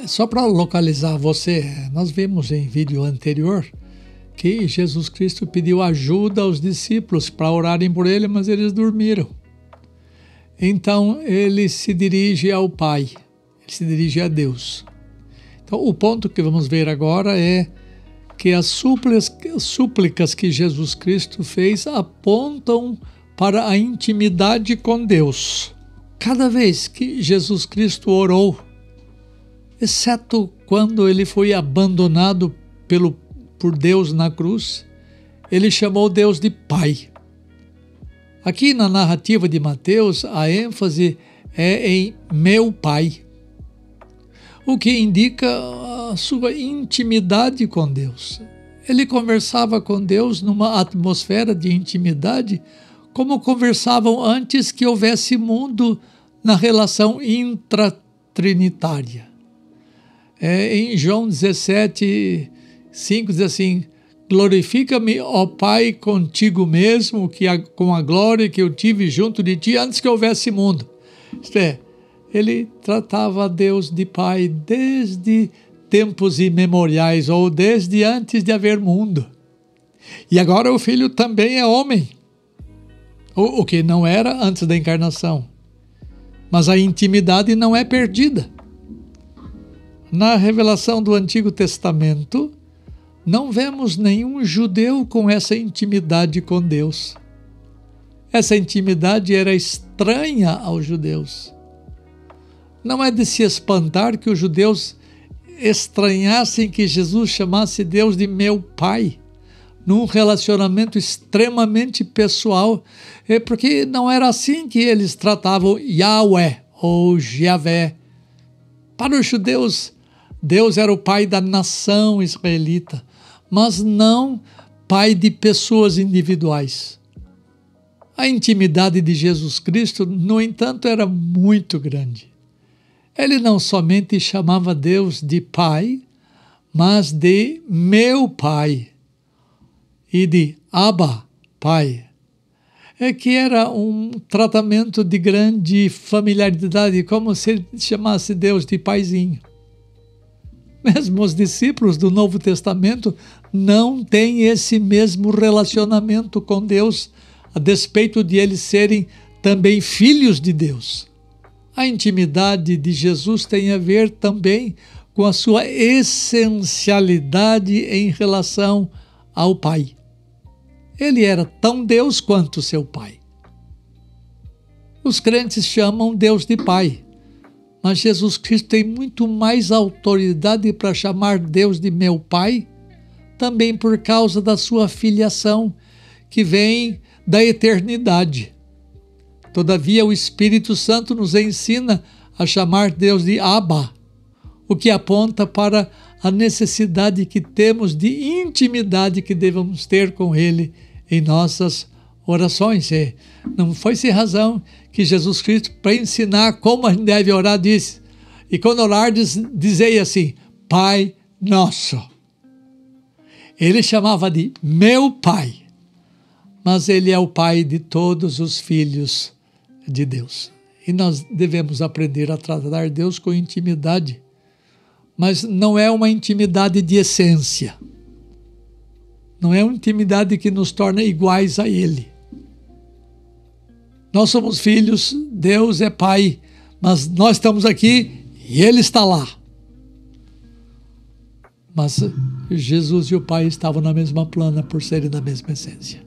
Só para localizar você, nós vimos em vídeo anterior que Jesus Cristo pediu ajuda aos discípulos para orarem por ele, mas eles dormiram. Então ele se dirige ao Pai, ele se dirige a Deus. Então o ponto que vamos ver agora é que as súplicas que Jesus Cristo fez apontam para a intimidade com Deus. Cada vez que Jesus Cristo orou, exceto quando ele foi abandonado por Deus na cruz, ele chamou Deus de Pai. Aqui na narrativa de Mateus, a ênfase é em meu Pai, o que indica a sua intimidade com Deus. Ele conversava com Deus numa atmosfera de intimidade, como conversavam antes que houvesse mundo na relação intratrinitária. Em João 17:5 diz assim: glorifica-me, ó Pai, contigo mesmo, com a glória que eu tive junto de ti antes que houvesse mundo. Isto é, ele tratava a Deus de Pai desde tempos imemoriais, ou desde antes de haver mundo. E agora o Filho também é homem, o que não era antes da encarnação. Mas a intimidade não é perdida. Na revelação do Antigo Testamento, não vemos nenhum judeu com essa intimidade com Deus. Essa intimidade era estranha aos judeus. Não é de se espantar que os judeus estranhassem que Jesus chamasse Deus de meu Pai, num relacionamento extremamente pessoal, porque não era assim que eles tratavam Yahweh ou Javé. Para os judeus, Deus era o Pai da nação israelita, mas não Pai de pessoas individuais. A intimidade de Jesus Cristo, no entanto, era muito grande. Ele não somente chamava Deus de Pai, mas de meu Pai e de Abba, Pai. Que era um tratamento de grande familiaridade, como se ele chamasse Deus de Paizinho. Mesmo os discípulos do Novo Testamento não têm esse mesmo relacionamento com Deus, a despeito de eles serem também filhos de Deus. A intimidade de Jesus tem a ver também com a sua essencialidade em relação ao Pai. Ele era tão Deus quanto seu Pai. Os crentes chamam Deus de Pai, mas Jesus Cristo tem muito mais autoridade para chamar Deus de meu Pai, também por causa da sua filiação, que vem da eternidade. Todavia, o Espírito Santo nos ensina a chamar Deus de Abba, o que aponta para a necessidade que temos de intimidade que devemos ter com Ele em nossas orações. Não foi sem razão que Jesus Cristo, para ensinar como a gente deve orar, disse, e quando orar, dizei assim, Pai Nosso. Ele chamava de meu Pai, mas Ele é o Pai de todos os filhos de Deus. E nós devemos aprender a tratar Deus com intimidade, mas não é uma intimidade de essência. Não é uma intimidade que nos torna iguais a Ele. Nós somos filhos, Deus é Pai, mas nós estamos aqui e Ele está lá. Mas Jesus e o Pai estavam na mesma plana por serem da mesma essência.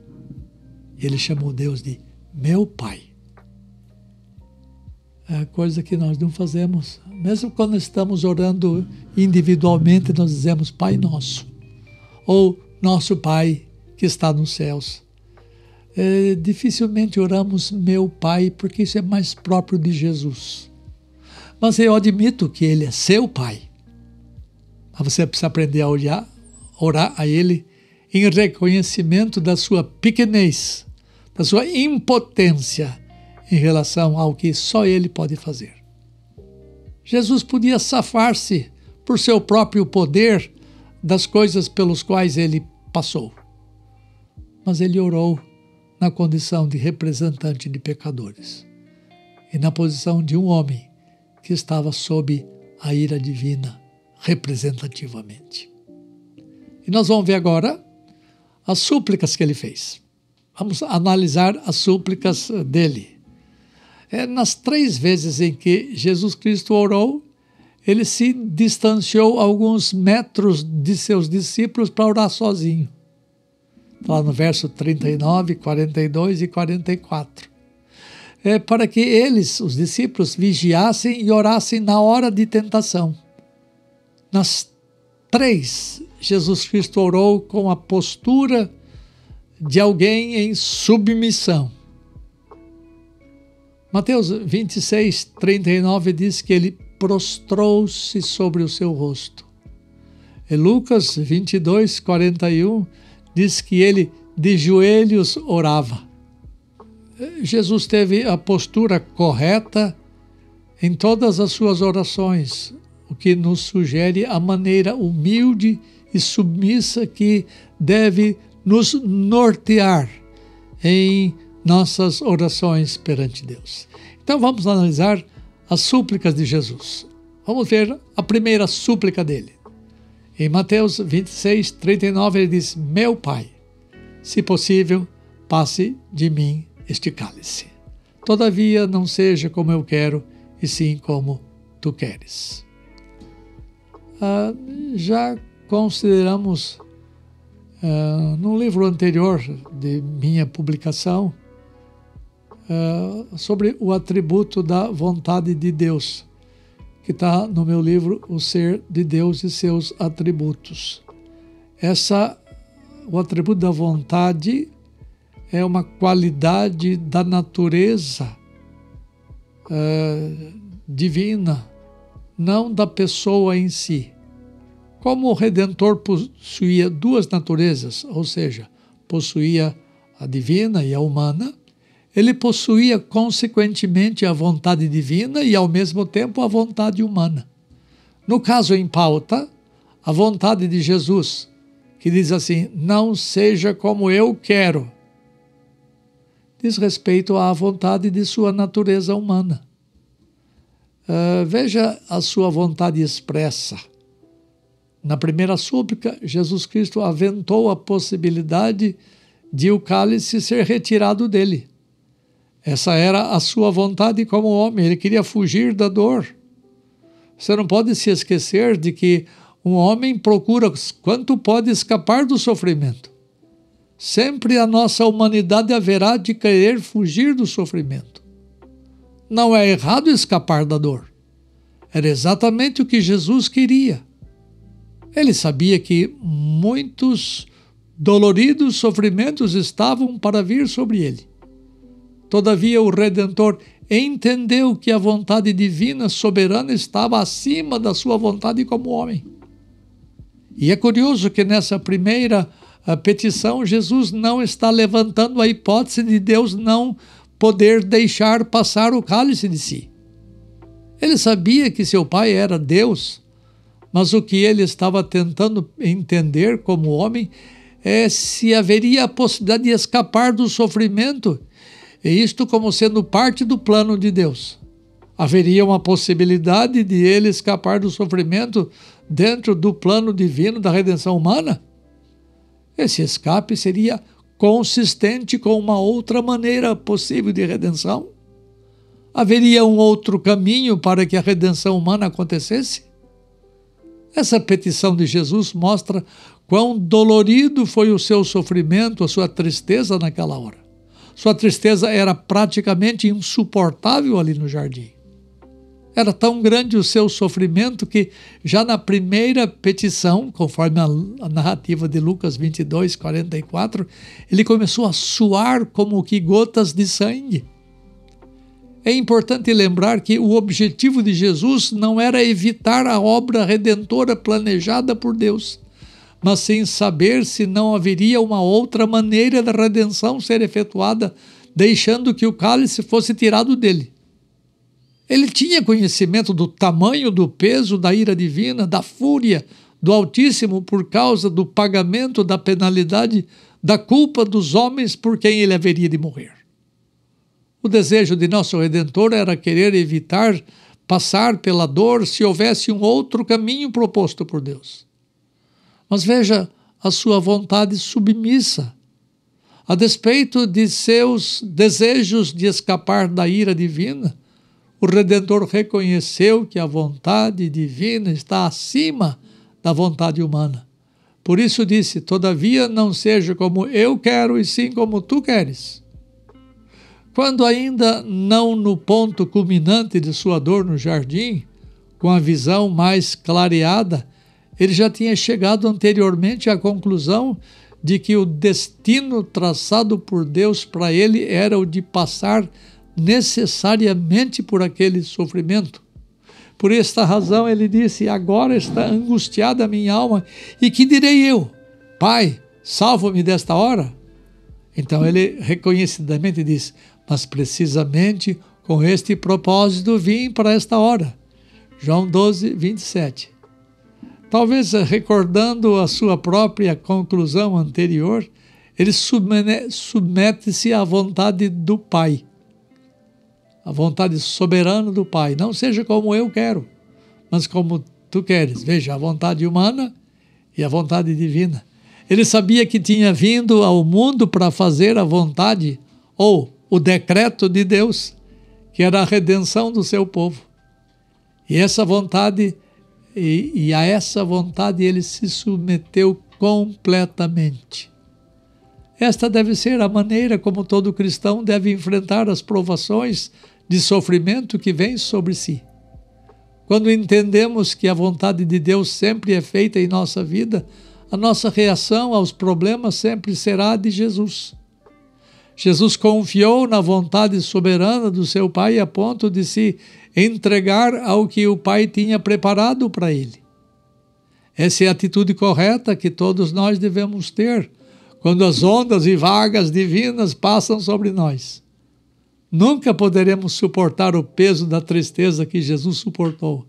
Ele chamou Deus de meu Pai. É coisa que nós não fazemos. Mesmo quando estamos orando individualmente, nós dizemos Pai Nosso. Ou nosso Pai que está nos céus. Dificilmente oramos meu Pai, porque isso é mais próprio de Jesus. Mas eu admito que Ele é seu Pai. Mas você precisa aprender a orar a Ele em reconhecimento da sua pequenez, da sua impotência em relação ao que só Ele pode fazer. Jesus podia safar-se por seu próprio poder das coisas pelas quais ele passou. Mas ele orou na condição de representante de pecadores e na posição de um homem que estava sob a ira divina representativamente. E nós vamos ver agora as súplicas que ele fez. Vamos analisar as súplicas dele. Nas 3 vezes em que Jesus Cristo orou, ele se distanciou alguns metros de seus discípulos para orar sozinho. Lá no verso 39, 42 e 44. Para que eles, os discípulos, vigiassem e orassem na hora de tentação. Nas 3, Jesus Cristo orou com a postura de alguém em submissão. Mateus 26, 39 diz que ele prostrou-se sobre o seu rosto. E Lucas 22, 41 diz que ele de joelhos orava. Jesus teve a postura correta em todas as suas orações, o que nos sugere a maneira humilde e submissa que deve nos nortear em nossas orações perante Deus. Então vamos analisar as súplicas de Jesus. Vamos ver a primeira súplica dele. Em Mateus 26, 39 ele diz: Meu Pai, se possível, passe de mim este cálice. Todavia não seja como eu quero, e sim como tu queres. Já consideramos no livro anterior de minha publicação sobre o atributo da vontade de Deus, que está no meu livro O Ser de Deus e Seus Atributos. O atributo da vontade é uma qualidade da natureza divina, não da pessoa em si. Como o Redentor possuía 2 naturezas, ou seja, possuía a divina e a humana, ele possuía consequentemente a vontade divina e ao mesmo tempo a vontade humana. No caso em pauta, a vontade de Jesus, que diz assim: não seja como eu quero, diz respeito à vontade de sua natureza humana. Veja a sua vontade expressa. Na primeira súplica, Jesus Cristo aventou a possibilidade de o cálice ser retirado dele. Essa era a sua vontade como homem, ele queria fugir da dor. Você não pode se esquecer de que um homem procura quanto pode escapar do sofrimento. Sempre a nossa humanidade haverá de querer fugir do sofrimento. Não é errado escapar da dor. Era exatamente o que Jesus queria. Ele sabia que muitos doloridos sofrimentos estavam para vir sobre ele. Todavia, o Redentor entendeu que a vontade divina soberana estava acima da sua vontade como homem. E é curioso que nessa primeira petição, Jesus não está levantando a hipótese de Deus não poder deixar passar o cálice de si. Ele sabia que seu pai era Deus, mas o que ele estava tentando entender como homem é se haveria a possibilidade de escapar do sofrimento, e isto como sendo parte do plano de Deus. Haveria uma possibilidade de ele escapar do sofrimento dentro do plano divino da redenção humana? Esse escape seria consistente com uma outra maneira possível de redenção? Haveria um outro caminho para que a redenção humana acontecesse? Essa petição de Jesus mostra quão dolorido foi o seu sofrimento, a sua tristeza naquela hora. Sua tristeza era praticamente insuportável ali no jardim. Era tão grande o seu sofrimento que já na primeira petição, conforme a narrativa de Lucas 22, 44, ele começou a suar como que gotas de sangue. É importante lembrar que o objetivo de Jesus não era evitar a obra redentora planejada por Deus, mas sim saber se não haveria uma outra maneira da redenção ser efetuada, deixando que o cálice fosse tirado dele. Ele tinha conhecimento do tamanho, do peso da ira divina, da fúria do Altíssimo por causa do pagamento da penalidade da culpa dos homens por quem ele haveria de morrer. O desejo de nosso Redentor era querer evitar passar pela dor se houvesse um outro caminho proposto por Deus. Mas veja a sua vontade submissa. A despeito de seus desejos de escapar da ira divina, o Redentor reconheceu que a vontade divina está acima da vontade humana. Por isso disse: todavia não seja como eu quero, e sim como tu queres. Quando ainda não no ponto culminante de sua dor no jardim, com a visão mais clareada, ele já tinha chegado anteriormente à conclusão de que o destino traçado por Deus para ele era o de passar necessariamente por aquele sofrimento. Por esta razão ele disse: agora está angustiada a minha alma, e que direi eu? Pai, salva-me desta hora? Então ele reconhecidamente diz: mas precisamente com este propósito vim para esta hora. João 12, 27. Talvez recordando a sua própria conclusão anterior, ele submete-se à vontade do Pai, a vontade soberana do Pai. Não seja como eu quero, mas como tu queres. Veja, a vontade humana e a vontade divina. Ele sabia que tinha vindo ao mundo para fazer a vontade, ou o decreto de Deus, que era a redenção do seu povo. E essa vontade, e a essa vontade ele se submeteu completamente. Esta deve ser a maneira como todo cristão deve enfrentar as provações de sofrimento que vêm sobre si. Quando entendemos que a vontade de Deus sempre é feita em nossa vida, a nossa reação aos problemas sempre será a de Jesus. Jesus confiou na vontade soberana do seu Pai a ponto de se entregar ao que o Pai tinha preparado para ele. Essa é a atitude correta que todos nós devemos ter quando as ondas e vagas divinas passam sobre nós. Nunca poderemos suportar o peso da tristeza que Jesus suportou,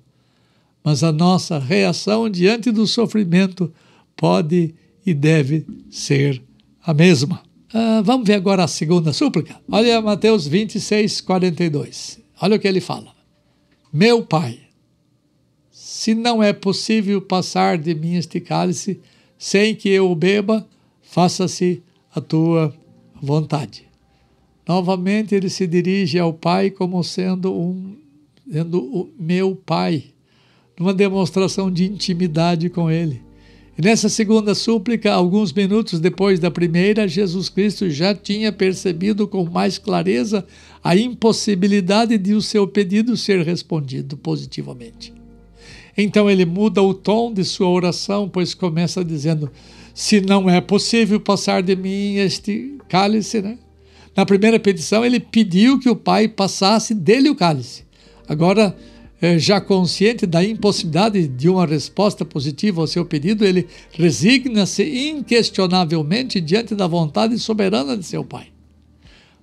mas a nossa reação diante do sofrimento pode e deve ser a mesma. Vamos ver agora a segunda súplica. Olha Mateus 26, 42. Olha o que ele fala. Meu Pai, se não é possível passar de mim este cálice sem que eu o beba, faça-se a tua vontade. Novamente ele se dirige ao Pai como sendo o meu Pai, numa demonstração de intimidade com ele. E nessa segunda súplica, alguns minutos depois da primeira, Jesus Cristo já tinha percebido com mais clareza a impossibilidade de o seu pedido ser respondido positivamente. Então ele muda o tom de sua oração, pois começa dizendo: se não é possível passar de mim este cálice, né? Na primeira petição ele pediu que o Pai passasse dele o cálice. Agora, já consciente da impossibilidade de uma resposta positiva ao seu pedido, ele resigna-se inquestionavelmente diante da vontade soberana de seu Pai.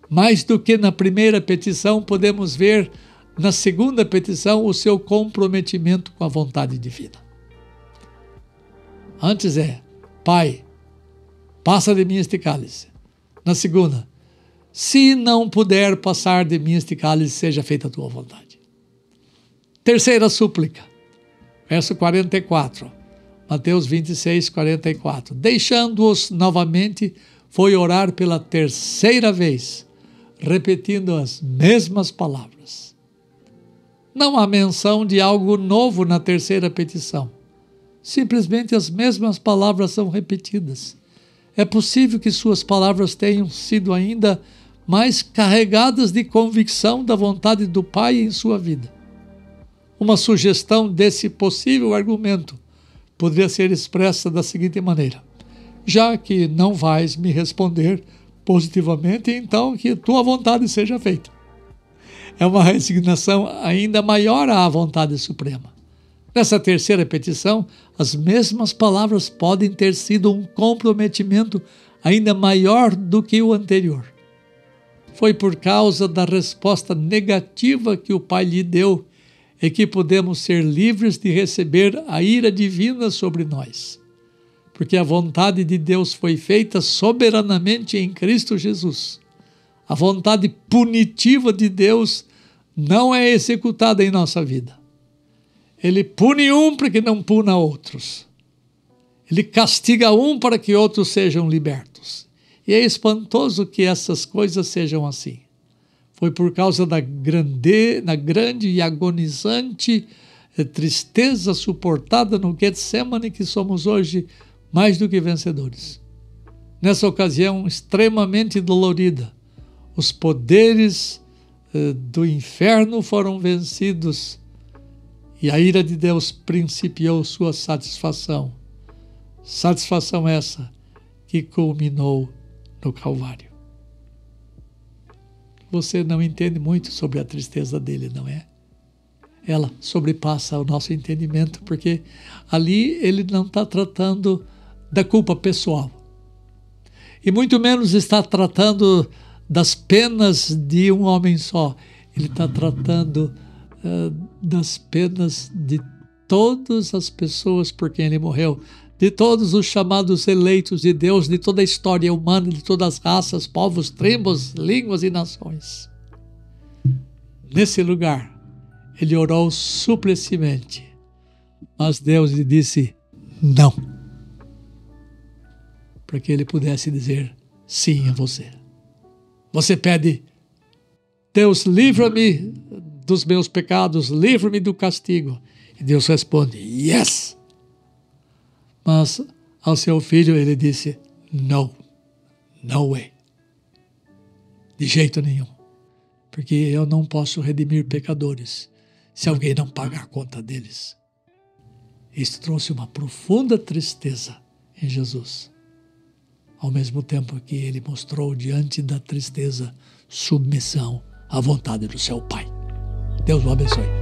Mais do que na primeira petição, podemos ver na segunda petição o seu comprometimento com a vontade divina. Antes Pai, passa de mim este cálice. Na segunda, se não puder passar de mim este cálice, seja feita a tua vontade. Terceira súplica, verso 44, Mateus 26, 44. Deixando-os novamente, foi orar pela terceira vez, repetindo as mesmas palavras. Não há menção de algo novo na terceira petição. Simplesmente as mesmas palavras são repetidas. É possível que suas palavras tenham sido ainda mais carregadas de convicção da vontade do Pai em sua vida. Uma sugestão desse possível argumento poderia ser expressa da seguinte maneira: já que não vais me responder positivamente, então que tua vontade seja feita. É uma resignação ainda maior à vontade suprema. Nessa terceira petição, as mesmas palavras podem ter sido um comprometimento ainda maior do que o anterior. Foi por causa da resposta negativa que o Pai lhe deu é que podemos ser livres de receber a ira divina sobre nós. Porque a vontade de Deus foi feita soberanamente em Cristo Jesus. A vontade punitiva de Deus não é executada em nossa vida. Ele pune um para que não puna outros. Ele castiga um para que outros sejam libertos. E é espantoso que essas coisas sejam assim. Foi por causa da grande e agonizante tristeza suportada no Getsemane que somos hoje mais do que vencedores. Nessa ocasião extremamente dolorida, os poderes do inferno foram vencidos e a ira de Deus principiou sua satisfação. Satisfação essa que culminou no Calvário. Você não entende muito sobre a tristeza dele, não é? Ela sobrepassa o nosso entendimento, porque ali ele não está tratando da culpa pessoal. E muito menos está tratando das penas de um homem só. Ele está tratando das penas de todas as pessoas por quem ele morreu, de todos os chamados eleitos de Deus, de toda a história humana, de todas as raças, povos, tribos, línguas e nações. Nesse lugar, ele orou suplicimente, mas Deus lhe disse não, para que ele pudesse dizer sim a você. Você pede, Deus, livra-me dos meus pecados, livra-me do castigo. E Deus responde, yes! Mas ao seu filho ele disse, no way. De jeito nenhum. Porque eu não posso redimir pecadores se alguém não pagar a conta deles. Isso trouxe uma profunda tristeza em Jesus. Ao mesmo tempo que ele mostrou diante da tristeza submissão à vontade do seu Pai. Deus o abençoe.